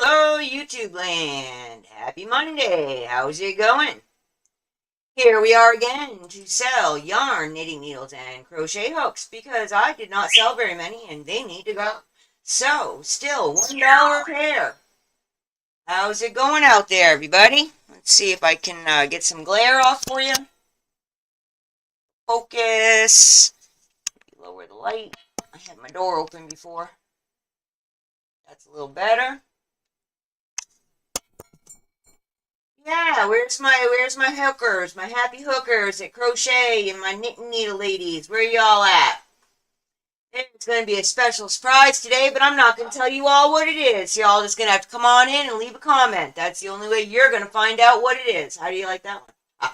Hello, YouTube land. Happy Monday. How's it going? Here we are again to sell yarn, knitting needles, and crochet hooks because I did not sell very many and they need to go. So, still $1 a pair. How's it going out there, everybody? Let's see if I can get some glare off for you. Focus. Lower the light. I had my door open before. That's a little better. Yeah, where's my hookers, my happy hookers at Crochet and my knitting needle ladies? Where y'all at? It's going to be a special surprise today, but I'm not going to tell you all what it is. Y'all just going to have to come on in and leave a comment. That's the only way you're going to find out what it is. How do you like that one?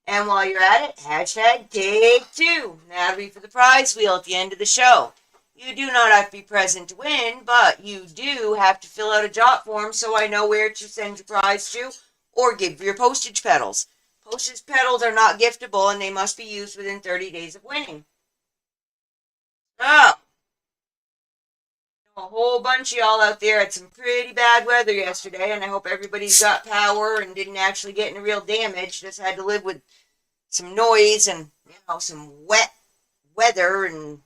And while you're at it, hashtag take two. That'll be for the prize wheel at the end of the show. You do not have to be present to win, but you do have to fill out a jot form so I know where to send your prize to or give your postage petals. Postage petals are not giftable and they must be used within 30 days of winning. Oh, a whole bunch of y'all out there had some pretty bad weather yesterday, and I hope everybody's got power and didn't actually get any real damage. Just had to live with some noise and, some wet weather and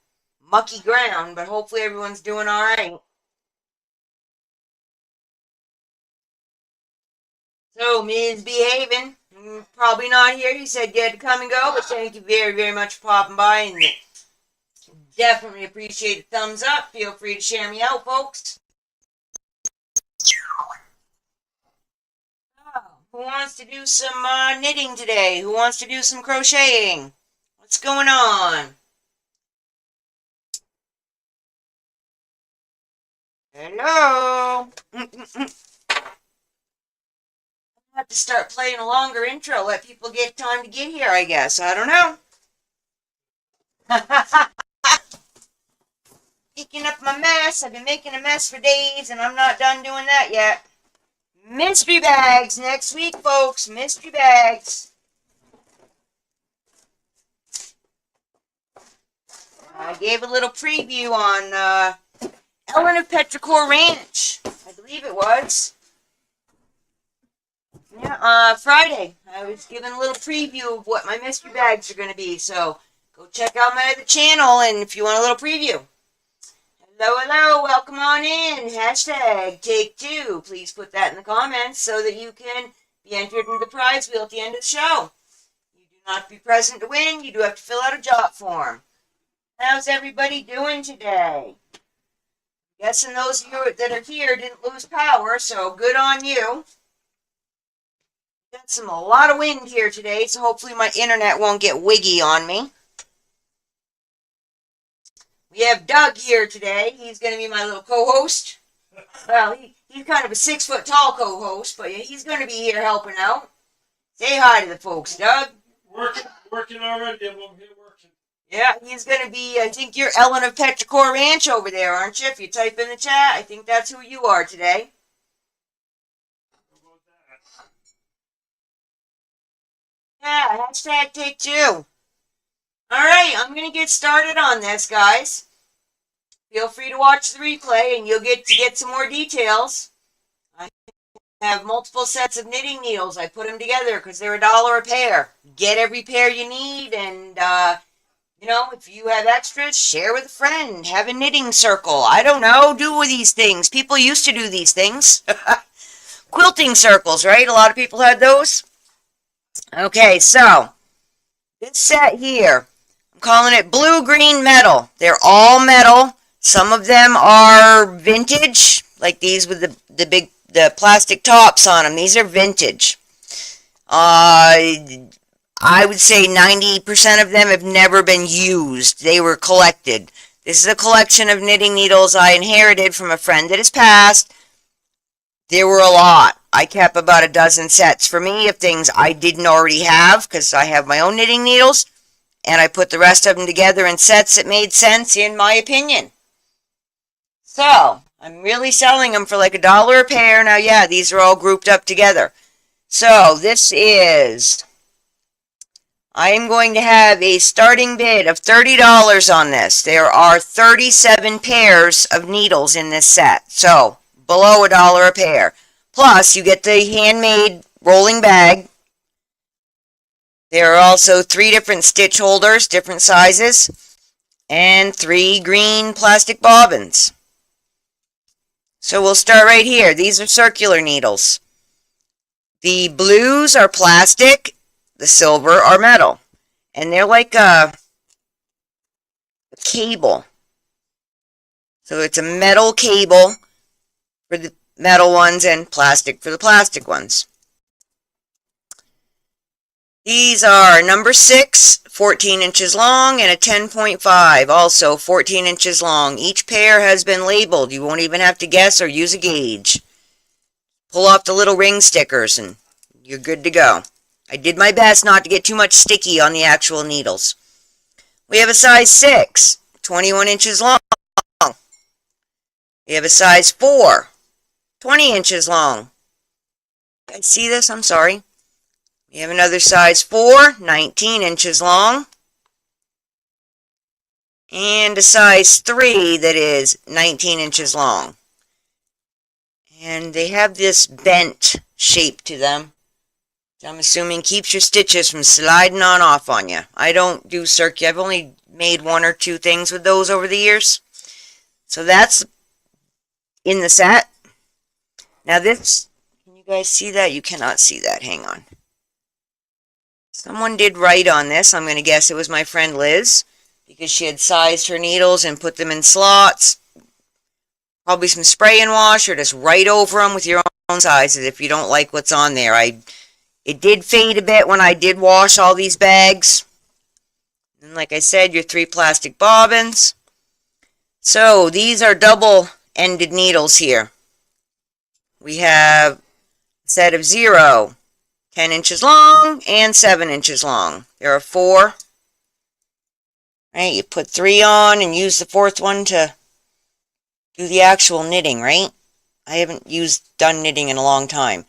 mucky ground, but hopefully everyone's doing all right. So, Ms. Behaving, probably not here. You said you had to come and go, but thank you very, very much for popping by, and definitely appreciate a thumbs up. Feel free to share me out, folks. Oh, who wants to do some knitting today? Who wants to do some crocheting? What's going on? Hello. I have to start playing a longer intro. Let people get time to get here, I guess. I don't know. Picking up my mess. I've been making a mess for days, and I'm not done doing that yet. Mystery bags next week, folks. Mystery bags. I gave a little preview on Ellen of Petrichor Ranch, I believe it was. Yeah, Friday. I was giving a little preview of what my mystery bags are going to be, so go check out my other channel, and if you want a little preview. Hello, welcome on in. Hashtag take two. Please put that in the comments so that you can be entered into the prize wheel at the end of the show. You do not have to be present to win. You do have to fill out a jot form. How's everybody doing today? Guessing those of you that are here didn't lose power, so good on you. Got a lot of wind here today, so hopefully my internet won't get wiggy on me. We have Doug here today. He's going to be my little co-host. Well, he's kind of a 6-foot tall co-host, but he's going to be here helping out. Say hi to the folks, Doug. Working already. I'm over here working. Yeah, he's going to be, I think you're Ellen of Petrichor Ranch over there, aren't you? If you type in the chat, I think that's who you are today. Yeah, hashtag take two. Alright, I'm going to get started on this, guys. Feel free to watch the replay and you'll get to get some more details. I have multiple sets of knitting needles. I put them together because they're $1 a pair. Get every pair you need, and if you have extras, share with a friend. Have a knitting circle. I don't know. Do these things. People used to do these things. Quilting circles, right? A lot of people had those. Okay, so this set here, I'm calling it blue-green metal. They're all metal. Some of them are vintage, like these with the plastic tops on them. These are vintage. I would say 90% of them have never been used. They were collected. This is a collection of knitting needles I inherited from a friend that has passed. There were a lot. I kept about a dozen sets for me of things I didn't already have because I have my own knitting needles, and I put the rest of them together in sets that made sense in my opinion. So, I'm really selling them for like $1 a pair. Now, yeah, these are all grouped up together. So, this is... I am going to have a starting bid of $30 on this. There are 37 pairs of needles in this set. So, below $1 a pair. Plus, you get the handmade rolling bag. There are also 3 different stitch holders, different sizes, and 3 green plastic bobbins. So we'll start right here. These are circular needles. The blues are plastic, the silver are metal. And they're like a cable. So it's a metal cable for the metal ones and plastic for the plastic ones. These are number 6, 14 inches long, and a 10.5, also 14 inches long. Each pair has been labeled. You won't even have to guess or use a gauge. Pull off the little ring stickers and you're good to go. I did my best not to get too much sticky on the actual needles. We have a size 6, 21 inches long. We have a size 4, 20 inches long. You guys see this? I'm sorry. We have another size 4, 19 inches long. And a size 3 that is 19 inches long. And they have this bent shape to them. I'm assuming keeps your stitches from sliding on off on you. I don't do circular. I've only made 1 or 2 things with those over the years. So that's in the set. Now this, can you guys see that? You cannot see that. Hang on. Someone did write on this. I'm going to guess it was my friend Liz, because she had sized her needles and put them in slots. Probably some spray and wash, or just write over them with your own sizes if you don't like what's on there. It did fade a bit when I did wash all these bags. And like I said, your 3 plastic bobbins. So these are double-ended needles here. We have a set of 0, 10 inches long, and 7 inches long. There are 4. Right, you put 3 on and use the 4th one to do the actual knitting, right? I haven't done knitting in a long time.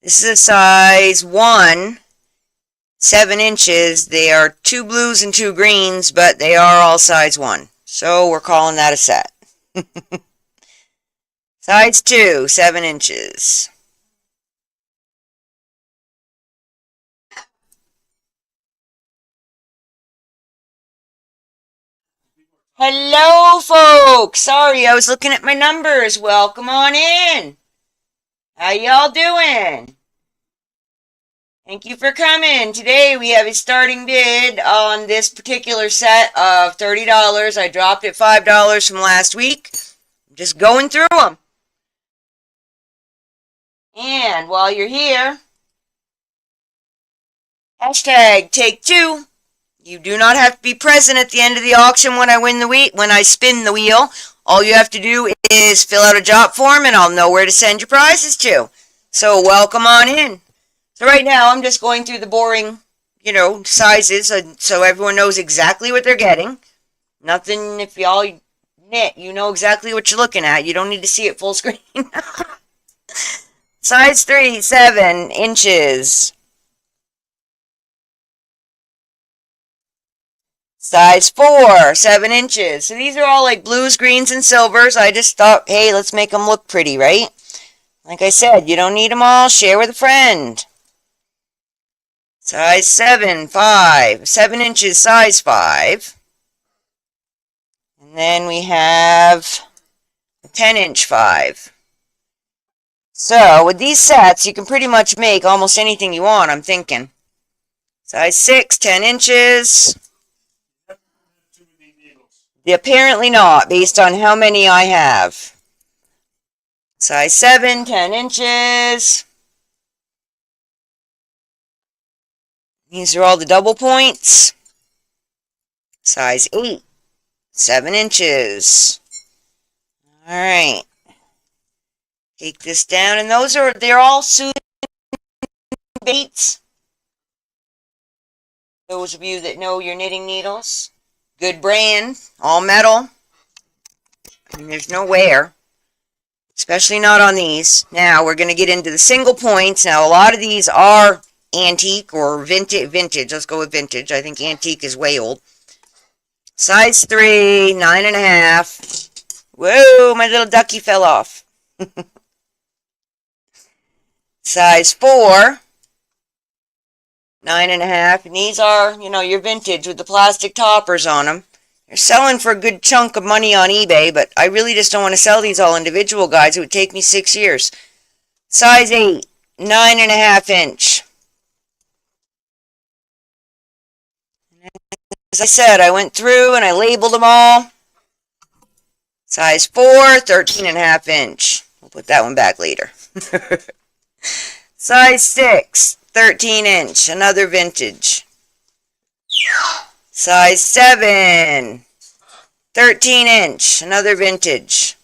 This is a size 1, 7 inches. They are 2 blues and 2 greens, but they are all size 1. So we're calling that a set. Size 2, 7 inches. Hello, folks. Sorry, I was looking at my numbers. Welcome on in. How y'all doing? Thank you for coming. Today we have a starting bid on this particular set of $30. I dropped it $5 from last week. I'm just going through them. And while you're here, hashtag take 2. You do not have to be present at the end of the auction when I spin the wheel. All you have to do is fill out a job form and I'll know where to send your prizes to. So welcome on in. So right now I'm just going through the boring, sizes so everyone knows exactly what they're getting. Nothing, if y'all knit, you know exactly what you're looking at. You don't need to see it full screen. Size 3, 7 inches. Size 4, 7 inches. So these are all like blues, greens, and silvers. I just thought, hey, let's make them look pretty, right? Like I said, you don't need them all. Share with a friend. Size 7, 5. 7 inches, size 5. And then we have a 10-inch 5. So with these sets, you can pretty much make almost anything you want, I'm thinking. Size 6, 10 inches. Apparently not, based on how many I have. Size 7, 10 inches. These are all the double points. Size 8, 7 inches. Alright. Take this down, and they're all Susan Bates. Those of you that know your knitting needles. Good brand, all metal. I mean, there's no wear, especially not on these. Now we're going to get into the single points. Now a lot of these are antique or vintage. Let's go with vintage. I think antique is way old. Size 3, 9.5. Whoa, my little ducky fell off. Size 4, 9.5. And these are, you know, your vintage with the plastic toppers on them. They're selling for a good chunk of money on eBay, but I really just don't want to sell these all individual, guys. It would take me 6 years. Size 8, 9.5 inch. As I said, I went through and I labeled them all. Size 4, 13.5 inch. We'll put that one back later. Size 6, 13 inch. Another vintage. Size 7, 13 inch. Another vintage.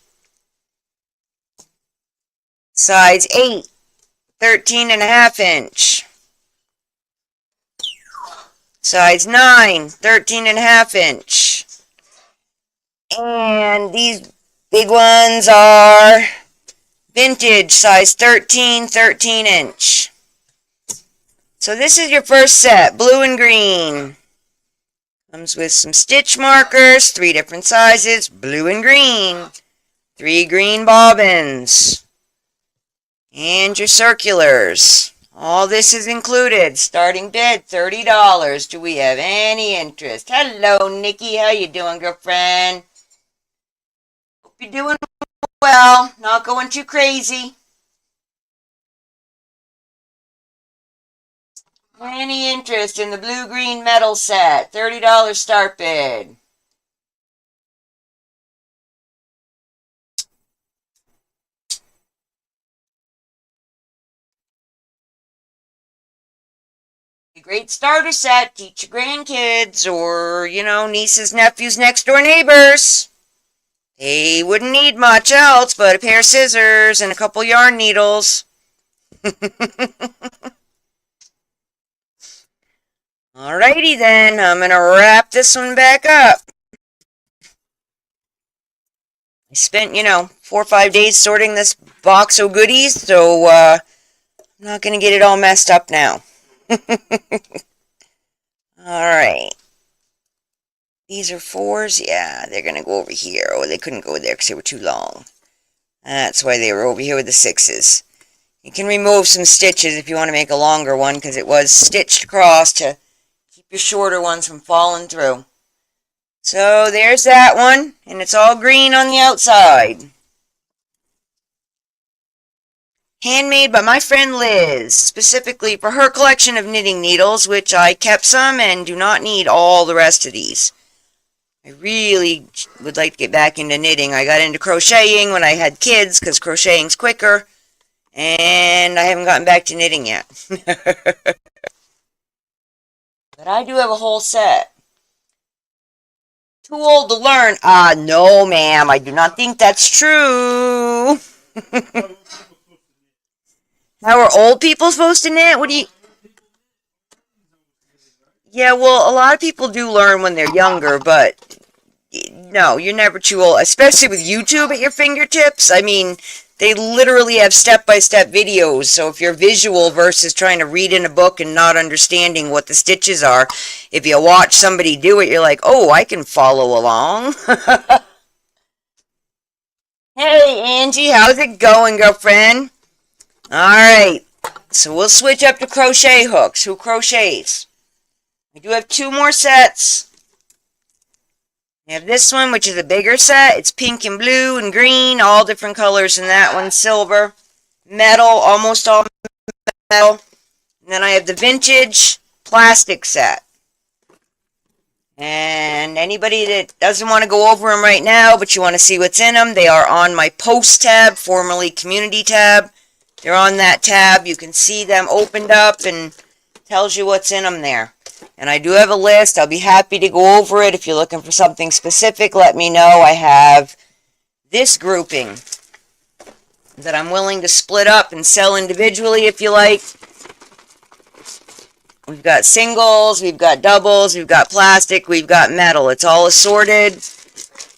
Size 8, 13.5 inch. Size 9, 13.5 inch. And these big ones are vintage, size 13, 13 inch. So this is your first set, blue and green. Comes with some stitch markers, 3 different sizes, blue and green. 3 green bobbins. And your circulars. All this is included. Starting bid, $30. Do we have any interest? Hello, Nikki. How you doing, girlfriend? Hope you're doing well. Not going too crazy. Any interest in the blue-green metal set? $30 start bid. A great starter set. Teach your grandkids or, you know, nieces, nephews, next door neighbors. They wouldn't need much else but a pair of scissors and a couple yarn needles. Alrighty then, I'm going to wrap this one back up. I spent, you know, 4 or 5 days sorting this box of goodies, so I'm not going to get it all messed up now. Alright. These are 4s. Yeah, they're going to go over here. Oh, they couldn't go there because they were too long. That's why they were over here with the 6s. You can remove some stitches if you want to make a longer one because it was stitched across to keep your shorter ones from falling through. So there's that one, and it's all green on the outside. Handmade by my friend Liz, specifically for her collection of knitting needles, which I kept some and do not need all the rest of these. I really would like to get back into knitting. I got into crocheting when I had kids because crocheting's quicker, and I haven't gotten back to knitting yet. But I do have a whole set. Too old to learn? No, ma'am. I do not think that's true. How are old people supposed to knit? What do you... Yeah, well, a lot of people do learn when they're younger, but no, you're never too old, especially with YouTube at your fingertips. I mean, they literally have step-by-step videos, so if you're visual versus trying to read in a book and not understanding what the stitches are, if you watch somebody do it, you're like, oh, I can follow along. Hey, Angie, how's it going, girlfriend? Alright, so we'll switch up to crochet hooks. Who crochets? I do have 2 more sets. I have this one, which is a bigger set. It's pink and blue and green, all different colors in that one. Silver, metal, almost all metal. And then I have the vintage plastic set. And anybody that doesn't want to go over them right now, but you want to see what's in them, they are on my post tab, formerly community tab. They're on that tab. You can see them opened up and tells you what's in them there. And I do have a list. I'll be happy to go over it. If you're looking for something specific, let me know. I have this grouping that I'm willing to split up and sell individually if you like. We've got singles, we've got doubles, we've got plastic, we've got metal. It's all assorted.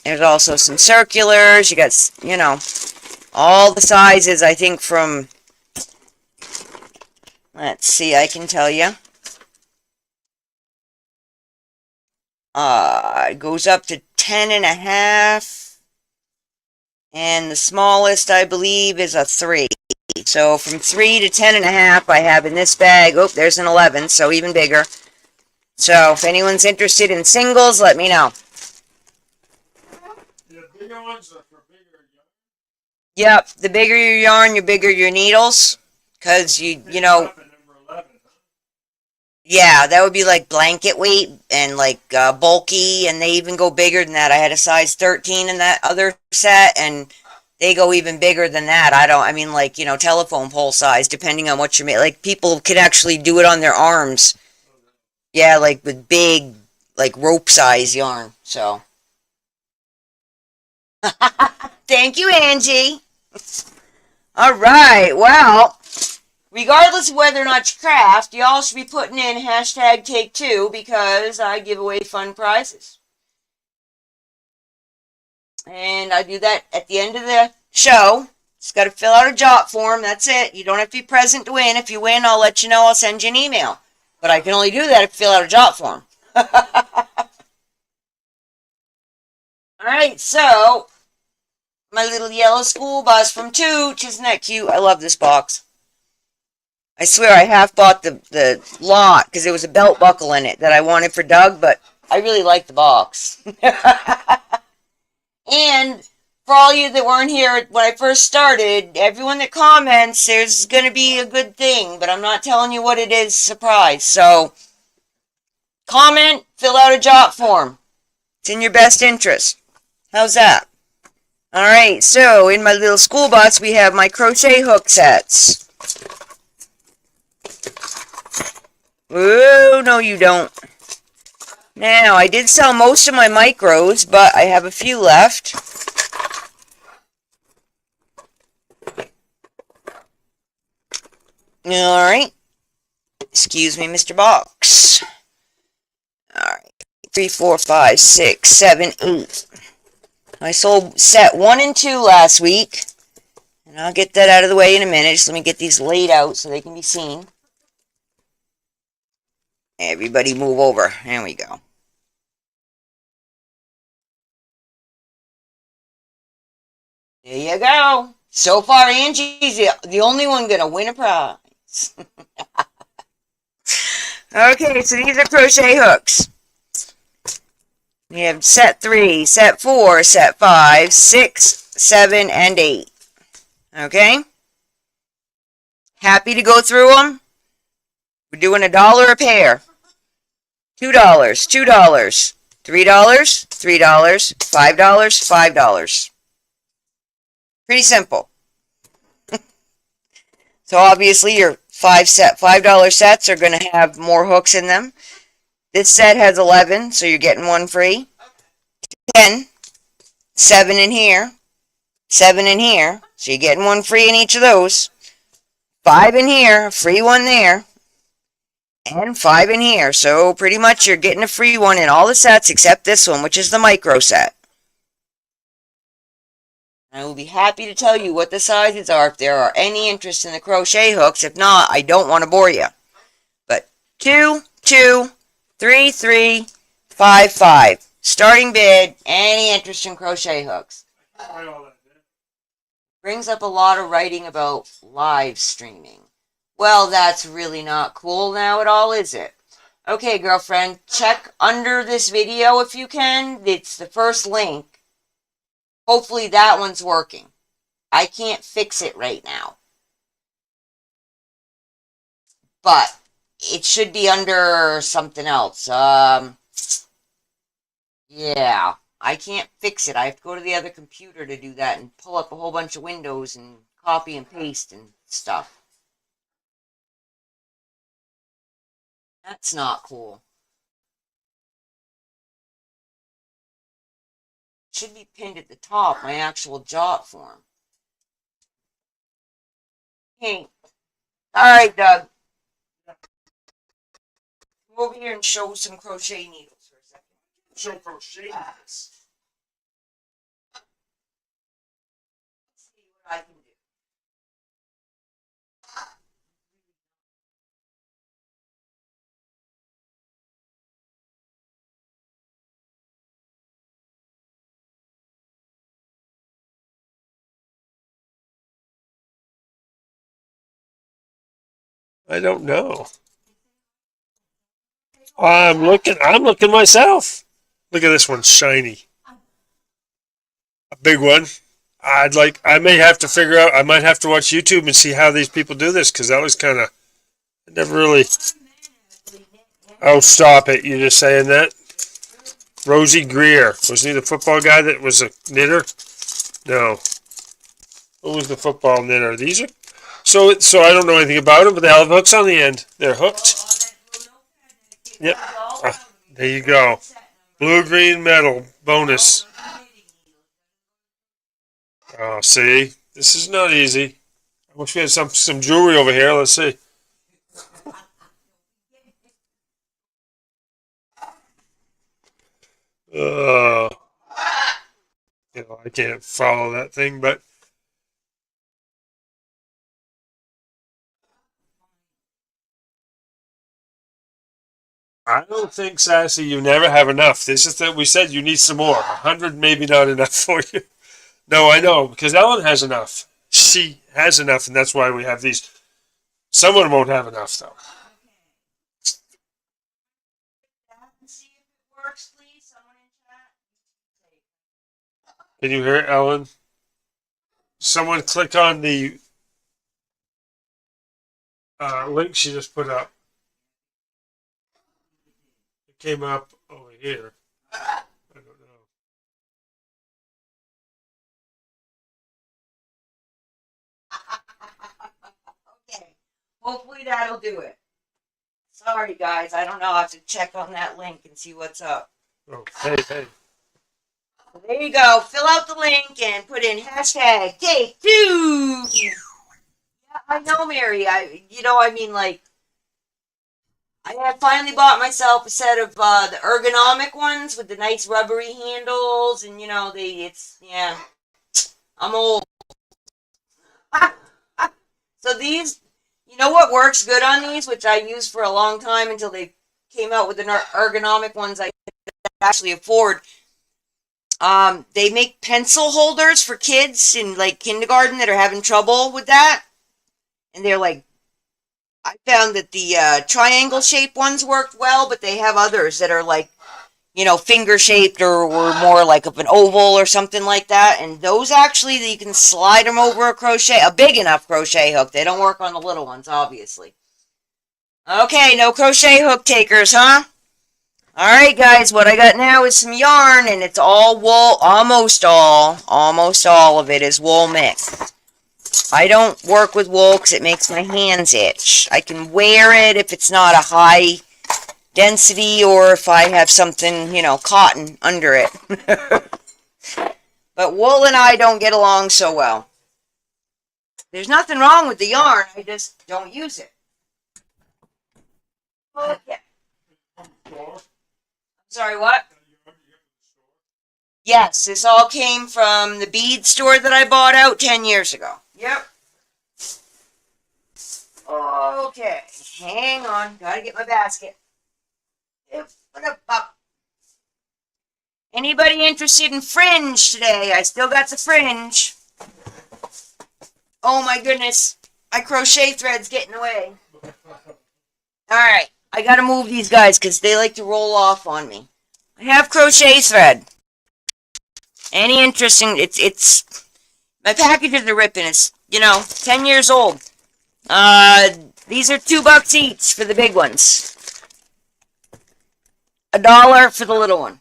There's also some circulars. You got, you know, all the sizes, I think, from, let's see, I can tell you. It goes up to 10.5 And the smallest, I believe, is a 3. So from 3 to 10.5, I have in this bag. Oh, there's an 11, so even bigger. So if anyone's interested in singles, let me know. The bigger ones are for bigger yarn. Yep, the bigger your yarn, the bigger your needles. Because you know, Up at number 11, huh? yeah, that would be like blanket weight and like bulky, and they even go bigger than that. I had a size 13 in that other set, and they go even bigger than that. I mean, like, telephone pole size, depending on what you're making. Like, people can actually do it on their arms. Yeah, like with big, like rope size yarn. So, thank you, Angie. All right, well, regardless of whether or not you craft, y'all should be putting in hashtag take two because I give away fun prizes. And I do that at the end of the show. Just got to fill out a jot form. That's it. You don't have to be present to win. If you win, I'll let you know. I'll send you an email. But I can only do that if you fill out a jot form. All right, so my little yellow school bus from Tooch. Isn't that cute? I love this box. I swear I half bought the lot because there was a belt buckle in it that I wanted for Doug, but I really like the box. And for all you that weren't here when I first started, everyone that comments, there's going to be a good thing, but I'm not telling you what it is, surprise. So, comment, fill out a jot form. It's in your best interest. How's that? Alright, so in my little school bus, we have my crochet hook sets. Oh, no you don't. Now, I did sell most of my micros, but I have a few left. Alright. Excuse me, Mr. Box. Alright. 3, 4, 5, 6, 7, 8. I sold set 1 and 2 last week. And I'll get that out of the way in a minute. Just let me get these laid out so they can be seen. Everybody move over. There we go. There you go. So far, Angie's the only one going to win a prize. Okay, so these are crochet hooks. We have set 3, set 4, set 5, 6, 7, and 8. Okay? Happy to go through them? We're doing $1 a pair. $2, $2, $3, $3, $5, $5. Pretty simple. So obviously your $5 sets are going to have more hooks in them. This set has 11, so you're getting one free. 10, 7 in here, 7 in here, so you're getting one free in each of those. 5 in here, a free one there, and 5 in here. So pretty much you're getting a free one in all the sets except this one, which is the micro set. I will be happy to tell you what the sizes are if there are any interest in the crochet hooks. If not, I don't want to bore you. But 2, 2, 3, 3, 5, 5. Starting bid, any interest in crochet hooks. Try all that, man. Brings up a lot of writing about live streaming. Well, that's really not cool now at all, is it? Okay, girlfriend, check under this video if you can. It's the first link. Hopefully that one's working. I can't fix it right now. But it should be under something else. Yeah, I can't fix it. I have to go to the other computer to do that and pull up a whole bunch of windows and copy and paste and stuff. That's not cool. It should be pinned at the top, my actual jot form. Hey, alright, Doug. Come over here and show some crochet needles for a second. Show crochet. Let's see what I can do. I don't know. I'm looking myself. Look at this one, shiny. A big one. I may have to figure out, I might have to watch YouTube and see how these people do this, because that was kind of, I never really, oh, stop it. You're just saying that? Rosie Greer. Wasn't he the football guy that was a knitter? No. Who was the football knitter? These are, so I don't know anything about them, but they all have hooks on the end. They're hooked. Yep. There you go. Blue-green metal bonus. Oh, see? This is not easy. I wish we had some jewelry over here. Let's see. Uh, I can't follow that thing, but I don't think, Sassy, you never have enough. This is that we said you need some more. 100 maybe not enough for you. No, I know, because Ellen has enough. She has enough, and that's why we have these. Someone won't have enough, though. Can you hear it, Ellen? Someone click on the link she just put up. It came up over here. I don't know. Okay. Hopefully that'll do it. Sorry, guys. I don't know. I have to check on that link and see what's up. Oh, hey. So there you go. Fill out the link and put in hashtag take 2. Yeah, I know, Mary. I have finally bought myself a set of the ergonomic ones with the nice rubbery handles, and yeah. I'm old. So these, you know what works good on these, which I used for a long time until they came out with the ergonomic ones I could actually afford. They make pencil holders for kids in like kindergarten that are having trouble with that, and they're like, I found that the triangle shaped ones worked well, but they have others that are like, finger shaped or more like of an oval or something like that. And those actually, you can slide them over a big enough crochet hook. They don't work on the little ones, obviously. Okay, no crochet hook takers, huh? Alright, guys, what I got now is some yarn, and it's all wool, almost all of it is wool mixed. I don't work with wool because it makes my hands itch. I can wear it if it's not a high density or if I have something, cotton under it. But wool and I don't get along so well. There's nothing wrong with the yarn, I just don't use it. Okay. Sorry, what? Yes, this all came from the bead store that I bought out 10 years ago. Yep. Okay, hang on. Gotta get my basket. Anybody interested in Fringe today? I still got the Fringe. Oh my goodness. My crochet thread's getting away. Alright, I gotta move these guys because they like to roll off on me. I have crochet thread. Any interesting, it's, my packages are ripping. It's, 10 years old. These are $2 each for the big ones. $1 for the little one.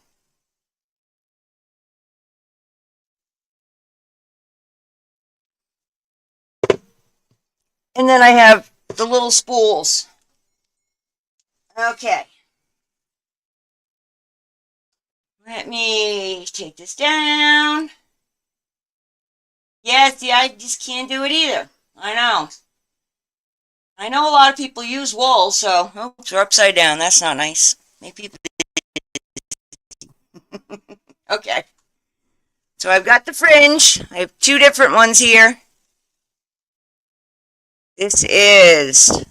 And then I have the little spools. Okay. Let me take this down. Yeah, see, I just can't do it either. I know. I know a lot of people use wool, so... Oops, we're upside down. That's not nice. Make people... Okay. So I've got the Fringe. I have 2 different ones here. This is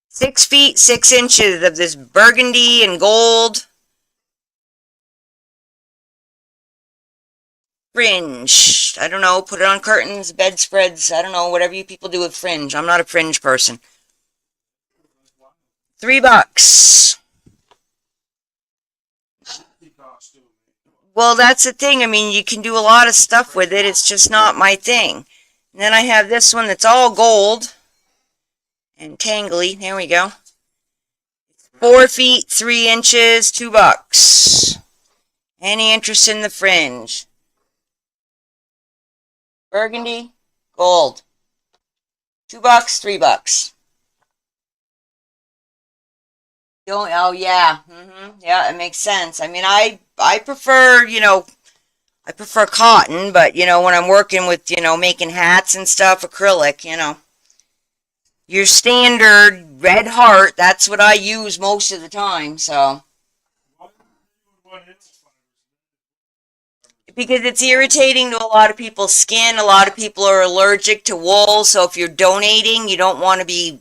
6 feet 6 inches of this burgundy and gold Fringe. I don't know, put it on curtains, bedspreads, I don't know, whatever you people do with Fringe. I'm not a Fringe person. $3. Well, that's the thing. I mean, you can do a lot of stuff with it. It's just not my thing. And then I have this one that's all gold and tangly. There we go. 4 feet, 3 inches, $2. Any interest in the fringe? Burgundy, gold. $2, $3. Oh yeah, yeah, it makes sense. I mean, I prefer, I prefer cotton, but when I'm working with, making hats and stuff, acrylic, your standard red heart, that's what I use most of the time, so. Because it's irritating to a lot of people's skin. A lot of people are allergic to wool, so if you're donating, you don't want to be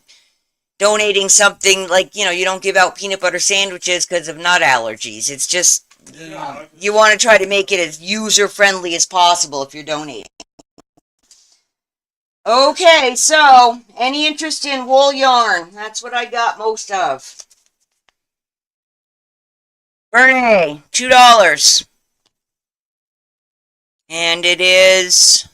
donating something like, you don't give out peanut butter sandwiches because of nut allergies. It's just, you want to try to make it as user-friendly as possible if you're donating. Okay, so, any interest in wool yarn? That's what I got most of. Bernay, $2. And it is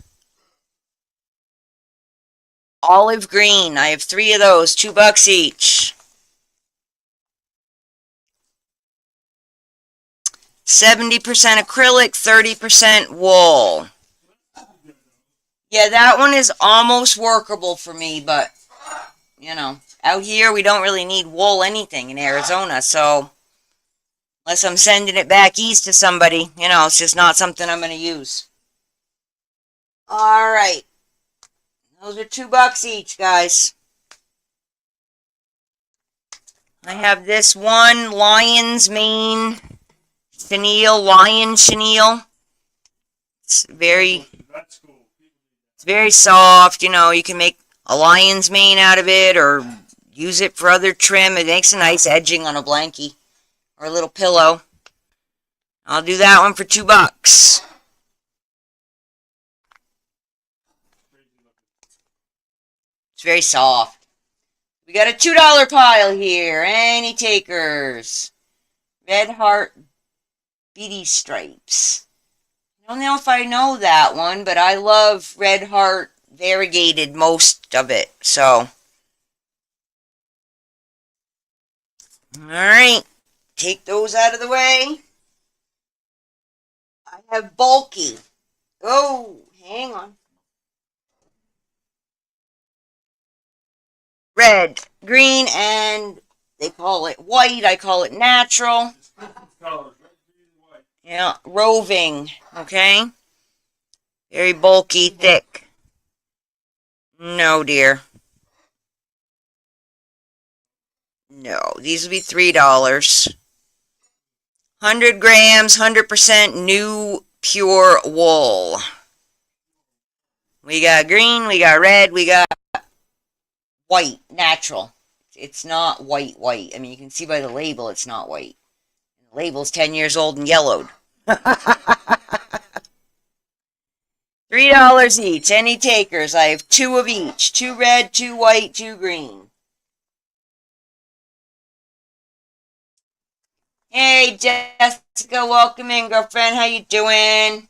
olive green. I have 3 of those, $2 each. 70% acrylic, 30% wool. Yeah, that one is almost workable for me, but, out here we don't really need wool anything in Arizona, so unless I'm sending it back east to somebody, it's just not something I'm going to use. All right. Those are $2 each, guys. I have this one lion's mane chenille, lion chenille. It's very soft. You can make a lion's mane out of it or use it for other trim. It makes a nice edging on a blankie or a little pillow. I'll do that one for $2. It's very soft. We got a $2 pile here. Any takers? Red Heart Beady Stripes. I don't know if I know that one, but I love Red Heart variegated most of it. So, alright. Take those out of the way. I have bulky. Oh, hang on. Red, green, and they call it white. I call it natural. Yeah, roving. Okay. Very bulky, thick. No, dear. No, these will be $3. 100 grams, 100% new pure wool. We got green, we got red, we got white, natural. It's not white. I mean, you can see by the label it's not white. The label's 10 years old and yellowed. $3 each. Any takers? I have 2 of each. 2 red, 2 white, 2 green. Hey, Jessica, welcome in, girlfriend. How you doing?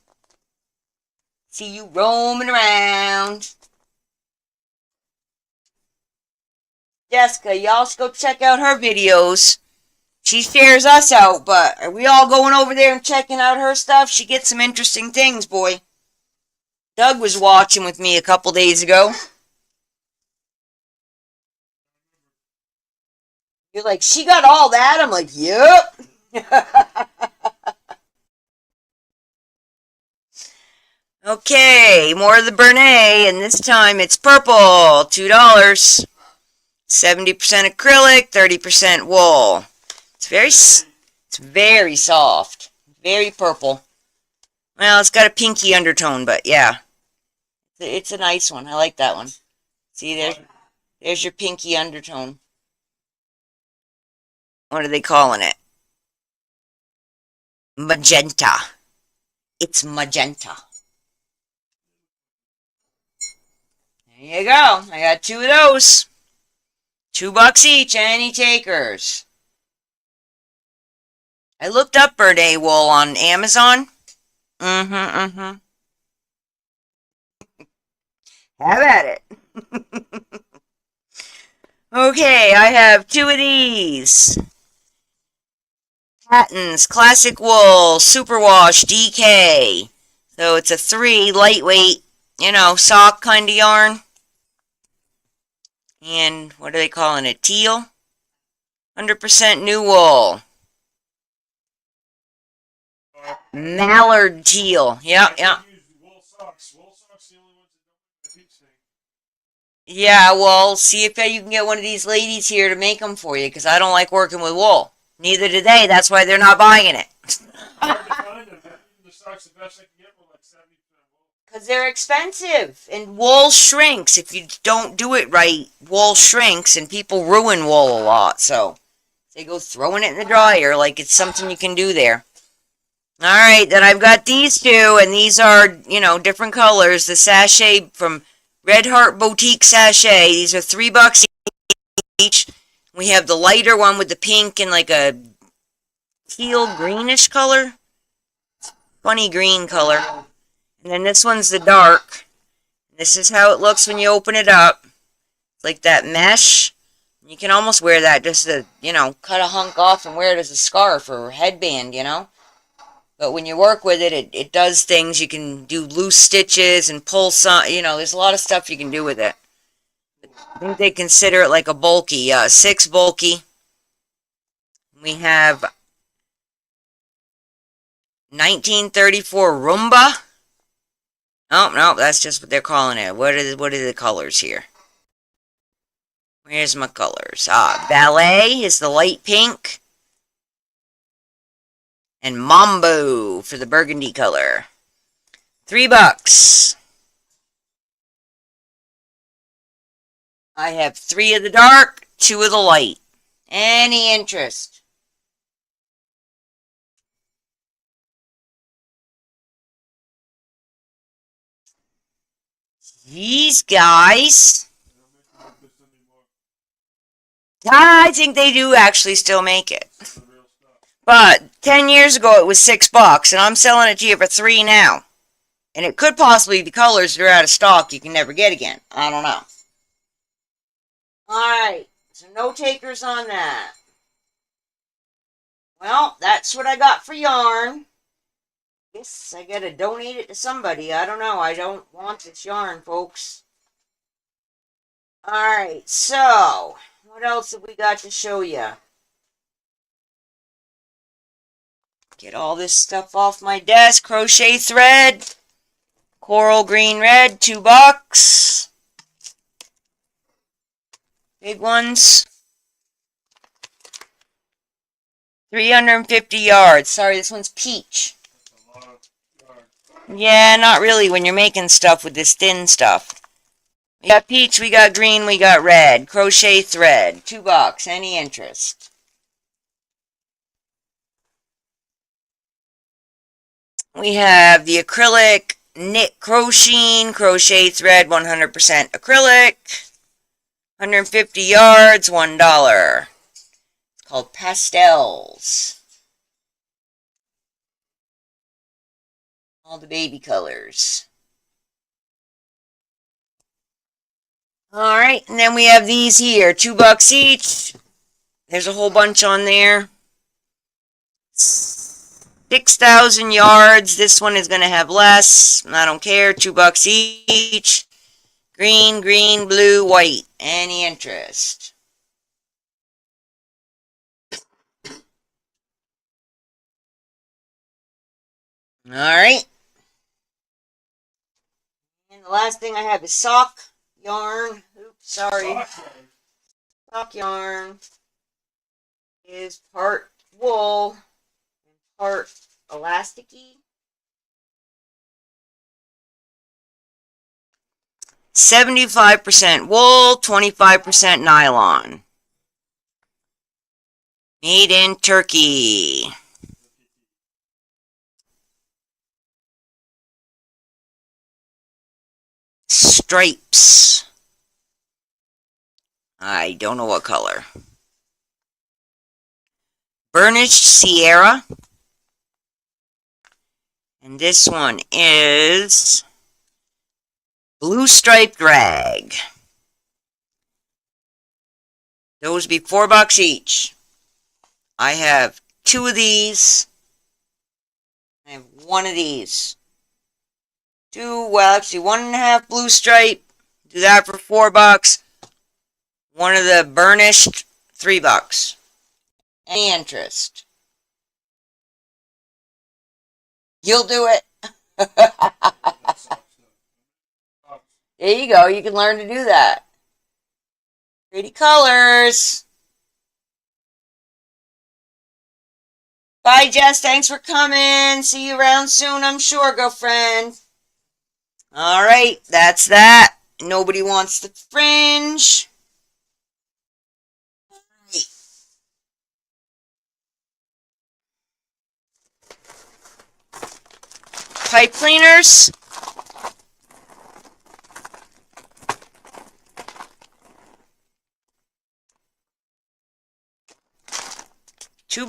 See you roaming around. Jessica, y'all should go check out her videos. She shares us out, but are we all going over there and checking out her stuff? She gets some interesting things, boy. Doug was watching with me a couple days ago. You're like, she got all that? I'm like, yep. Okay, more of the Bernay, and this time it's purple, $2. 70% acrylic, 30% wool. It's very soft, very purple. Well, it's got a pinky undertone, but yeah, it's a nice one. I like that one. See, there's your pinky undertone. What are they calling it? Magenta. It's magenta. There you go. I got 2 of those. $2 each. Any takers? I looked up bird wool on Amazon. Mm-hmm. Have at it. Okay, I have 2 of these. Patton's Classic Wool Superwash DK. So it's a 3 lightweight, sock kind of yarn. And what are they calling it? Teal? 100% new wool. Mallard teal. Yeah. Wool socks. Wool socks the only ones that don't make the peach thing. Yeah, well, see if you can get one of these ladies here to make them for you, because I don't like working with wool. Neither do they. That's why they're not buying it. Hard to find them. The socks, the best I can get were like 70% wool. Because they're expensive, and wool shrinks. If you don't do it right, wool shrinks, and people ruin wool a lot. So they go throwing it in the dryer like it's something you can do there. All right, then I've got these 2, and these are, different colors. The sachet from Red Heart Boutique sachet. These are $3 each. We have the lighter one with the pink and like a teal greenish color. Funny green color. And then this one's the dark. This is how it looks when you open it up. It's like that mesh. You can almost wear that just to, cut a hunk off and wear it as a scarf or headband, But when you work with it, it does things. You can do loose stitches and pull some, there's a lot of stuff you can do with it. I think they consider it like a bulky, 6 bulky. We have 1934 Roomba. Oh, no, that's just what they're calling it. What are the colors here? Where's my colors? Ballet is the light pink. And Mambo for the burgundy color. $3. I have 3 of the dark, 2 of the light. Any interest? These guys, They don't make them like this anymore. I think they do actually still make it. It's the real stuff. But 10 years ago it was $6, and I'm selling it to you for 3 now. And it could possibly be colors that are out of stock you can never get again. I don't know. Alright, so no takers on that. Well, that's what I got for yarn. Guess I gotta donate it to somebody. I don't know. I don't want this yarn, folks. Alright, so what else have we got to show you? Get all this stuff off my desk. Crochet thread. Coral green red, $2. Big ones. 350 yards. Sorry, this one's peach. That's a lot of yarn. Yeah, not really when you're making stuff with this thin stuff. We got peach, we got green, we got red. Crochet thread, $2. Any interest? We have the acrylic knit crochet thread, 100% acrylic. 150 yards, $1. It's called Pastels. All the baby colors. Alright, and then we have these here, $2 each. There's a whole bunch on there. 6,000 yards. This one is going to have less. I don't care. $2 each. Green, green, blue, white. Any interest? Alright. And the last thing I have is sock yarn. Oops, sorry. Sock yarn is part wool and part elasticy. 75% wool, 25% nylon. Made in Turkey. Stripes. I don't know what color. Burnished Sierra. And this one is Blue Striped Rag. Those would be $4 each. I have 2 of these. I have 1 of these. 2, well, actually 1.5 blue stripe. Do that for $4. 1 of the burnished, $3. Any interest? You'll do it. There you go. You can learn to do that. Pretty colors. Bye, Jess. Thanks for coming. See you around soon, I'm sure, girlfriend. All right, that's that. Nobody wants the fringe. Pipe cleaners. $2.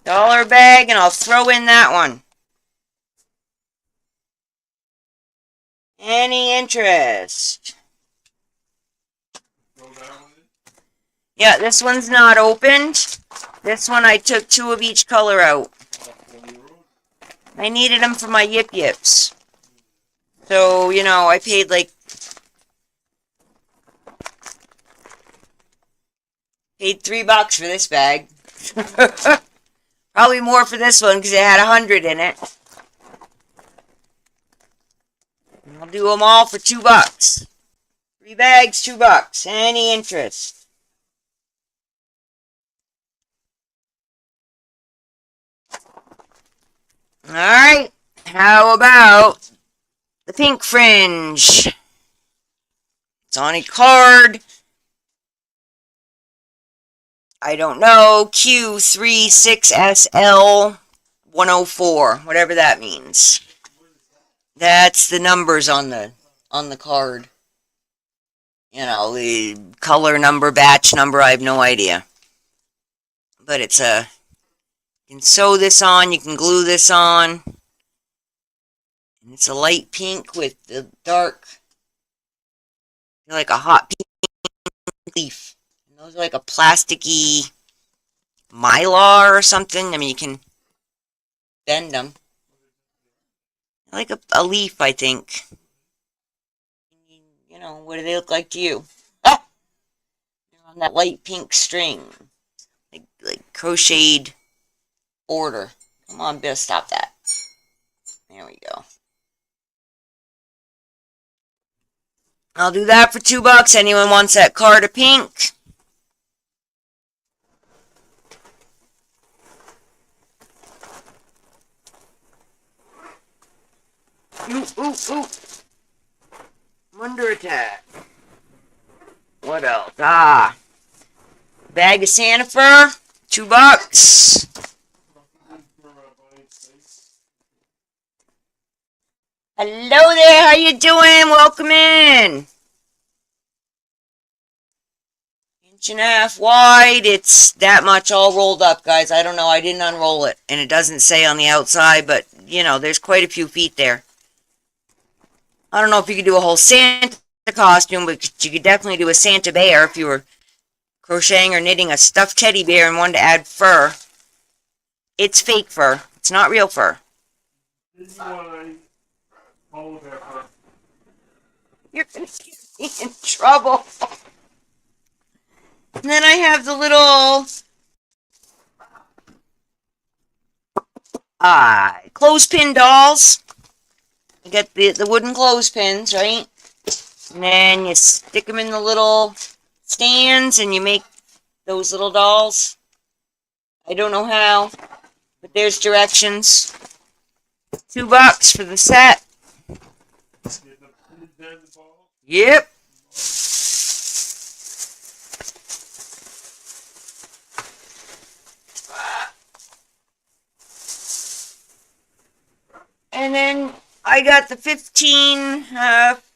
$1 bag, and I'll throw in that one. Any interest? Yeah, this one's not opened. This one I took 2 of each color out. I needed them for my Yip Yips. So, you know, I paid like... Paid $3 for this bag. Probably more for this one because it had 100 in it. I'll do them all for $2. 3 bags, $2. Any interest? Alright, how about the pink fringe? It's on a card. I don't know, Q36SL104, whatever that means. That's the numbers on the card. You know, the color number, batch number, I have no idea. But it's a... You can sew this on, you can glue this on. And it's a light pink with the dark, like a hot pink leaf. And those are like a plasticky mylar or something. I mean, you can bend them. Like a leaf, I think. You know, what do they look like to you? They're on that light pink string. Like crocheted border. Come on, Bill, stop that. There we go. I'll do that for $2. Anyone wants that card of pink? Ooh, ooh, ooh. I'm under attack. What else? Ah. Bag of Santa Fur. $2. Hello there, how you doing? Welcome in. 1.5 wide. It's that much all rolled up, guys. I don't know. I didn't unroll it. And it doesn't say on the outside, but, you know, there's quite a few feet there. I don't know if you could do a whole Santa costume, but you could definitely do a Santa bear if you were crocheting or knitting a stuffed teddy bear and wanted to add fur. It's fake fur. It's not real fur. You're going to get me in trouble. And then I have the little clothespin dolls. You get the wooden clothespins, right? And then you stick them in the little stands and you make those little dolls. I don't know how, but there's directions. $2 for the set. Yep. And then I got the 15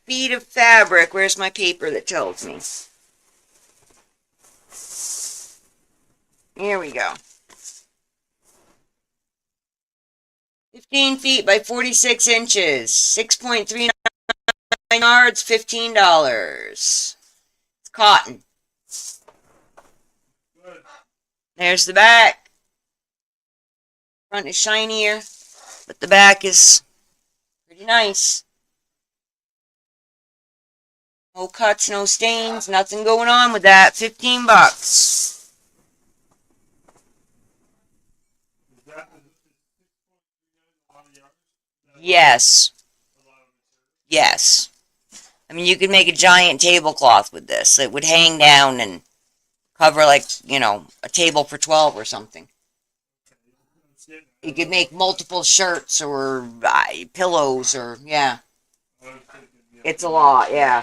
feet of fabric. Where's my paper that tells me? Here we go. 15 feet by 46 inches. 6.39 yards, $15. It's cotton. Good. There's the back. Front is shinier, but the back is pretty nice. No cuts, no stains, nothing going on with that. $15. Is that a lot of yards? Yes. A lot of material. Yes. I mean, you could make a giant tablecloth with this. It would hang down and cover, like, you know, a table for 12 or something. You could make multiple shirts or pillows or, yeah. It's a lot, yeah.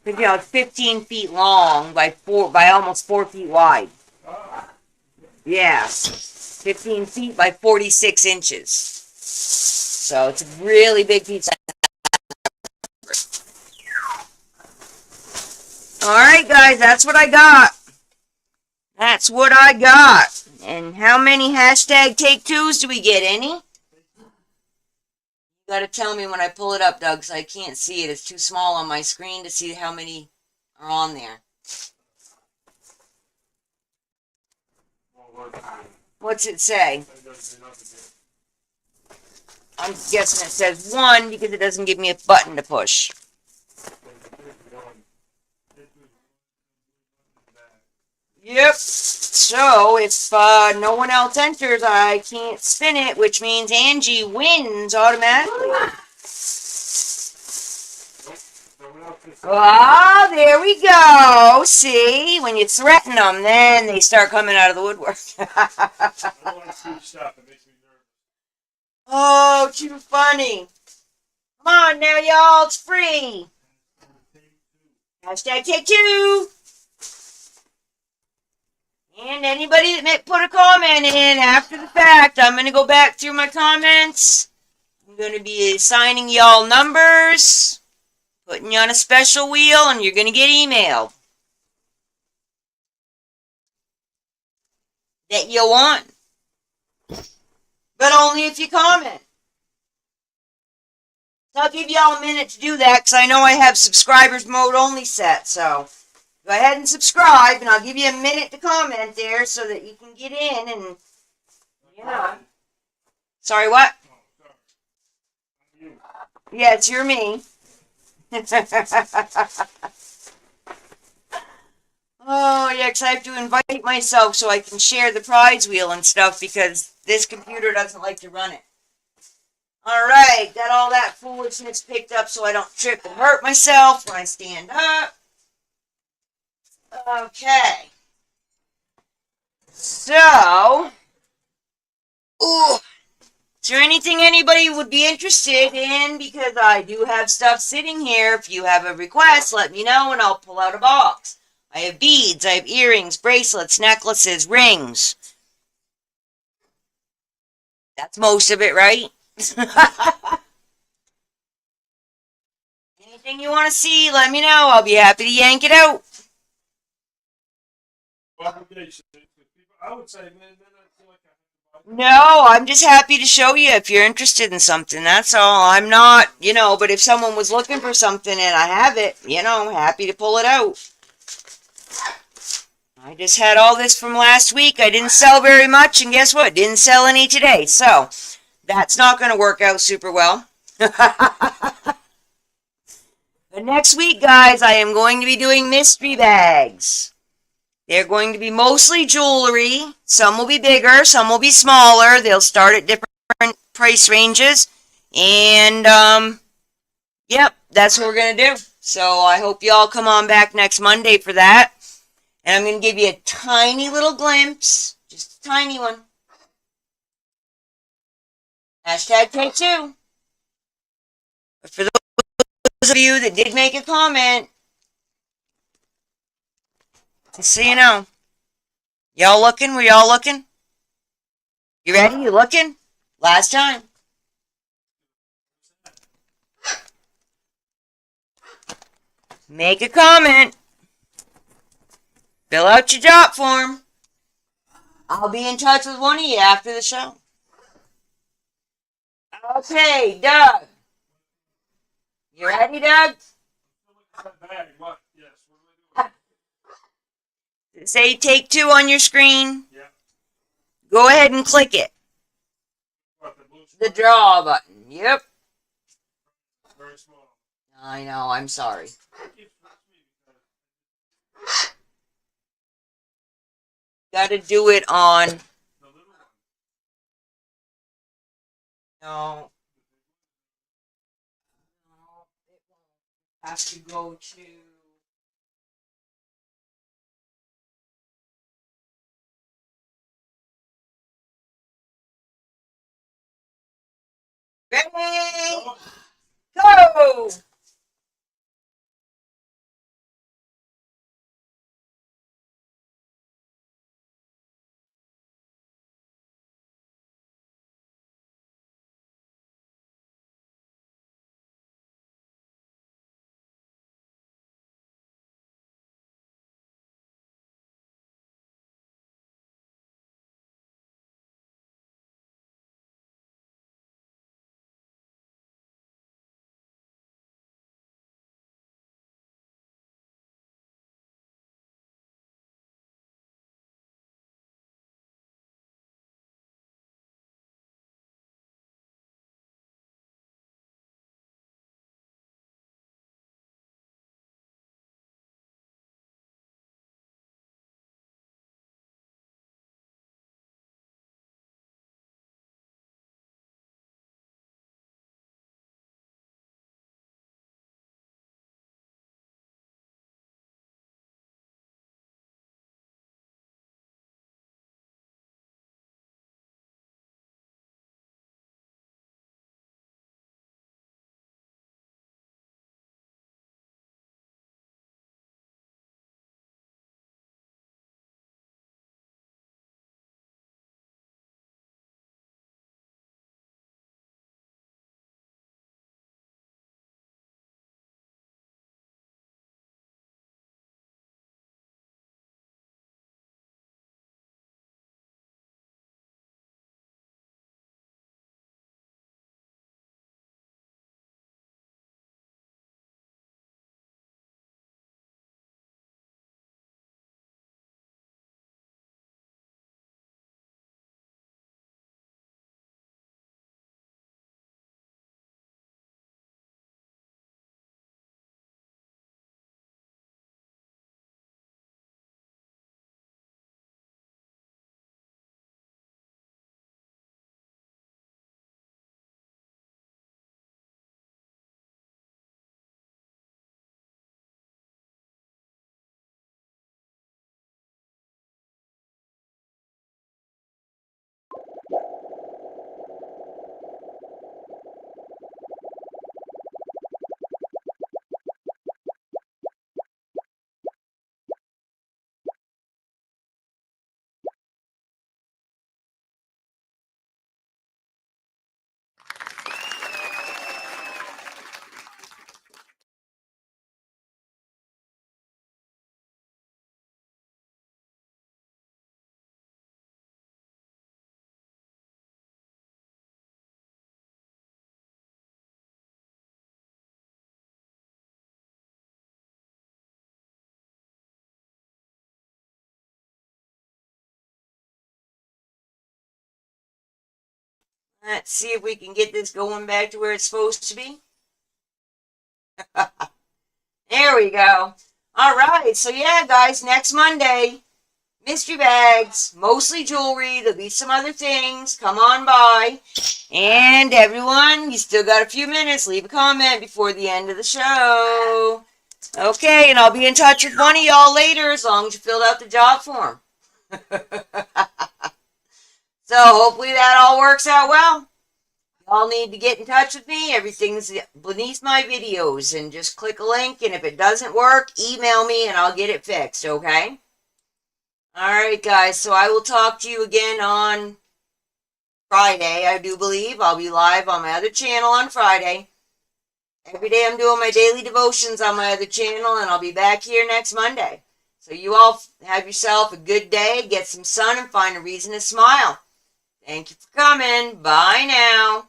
Because, you know, it's 15 feet long by almost 4 feet wide. Yeah. 15 feet by 46 inches. So it's a really big piece. Alright, guys, that's what I got. That's what I got. And how many hashtag take twos do we get? Any? You gotta tell me when I pull it up, Doug, because I can't see it. It's too small on my screen to see how many are on there. What's it say? I'm guessing it says 1 because it doesn't give me a button to push. Yep. So if no one else enters, I can't spin it, which means Angie wins automatically. Ah, there we go. See, when you threaten them, then they start coming out of the woodwork. I don't like sweet stuff. It makes me nervous. Oh, too funny. Come on now, y'all. It's free. Hashtag take two. And anybody that put a comment in after the fact, I'm going to go back through my comments. I'm going to be assigning y'all numbers, putting you on a special wheel, and you're going to get emailed that you want. But only if you comment. So I'll give y'all a minute to do that because I know I have subscribers mode only set. So go ahead and subscribe, and I'll give you a minute to comment there so that you can get in and, you know. Sorry, what? Yeah, it's your me. Oh, yeah, because I have to invite myself so I can share the prize wheel and stuff because this computer doesn't like to run it. All right, got all that foolishness picked up so I don't trip and hurt myself when I stand up. Okay. So, ooh, is there anything anybody would be interested in? Because I do have stuff sitting here. If you have a request, let me know and I'll pull out a box. I have beads, I have earrings, bracelets, necklaces, rings. That's most of it, right? Anything you want to see, let me know. I'll be happy to yank it out. I would say, man, I feel like No, I'm just happy to show you if you're interested in something. That's all. I'm not, but if someone was looking for something and I have it, happy to pull it out. I just had all this from last week. I didn't sell very much, and guess what? Didn't sell any today. So, that's not going to work out super well. But next week, guys, I am going to be doing mystery bags. They're going to be mostly jewelry. Some will be bigger, some will be smaller. They'll start at different price ranges. And, yep, that's what we're going to do. So I hope you all come on back next Monday for that. And I'm going to give you a tiny little glimpse. Just a tiny one. Hashtag take two. But for those of you that did make a comment, just so you know, y'all looking? Were y'all looking? You ready? You looking? Last time. make a comment. Fill out your job form. I'll be in touch with one of you after the show. Okay, Doug. You ready, Doug? What? Yes. What do I do? Say take 2 on your screen. Yeah. Go ahead and click it. What, the blue The square? draw button. Yep. Very small. I know, I'm sorry. Gotta do it on. The little one. No. No, it won't. Have to go to. Ready? Oh, Go! Let's see if we can get this going back to where it's supposed to be. There we go. All right, so yeah, guys, next Monday, mystery bags, mostly jewelry. There'll be some other things. Come on by. And everyone, you still got a few minutes. Leave a comment before the end of the show. Okay, and I'll be in touch with one of y'all later as long as you filled out the job form. So hopefully that all works out well. Y'all need to get in touch with me. Everything's beneath my videos. And just click a link. And if it doesn't work, email me and I'll get it fixed, okay? Alright, guys. So I will talk to you again on Friday, I do believe. I'll be live on my other channel on Friday. Every day I'm doing my daily devotions on my other channel, and I'll be back here next Monday. So you all have yourself a good day, get some sun, and find a reason to smile. Thank you for coming. Bye now.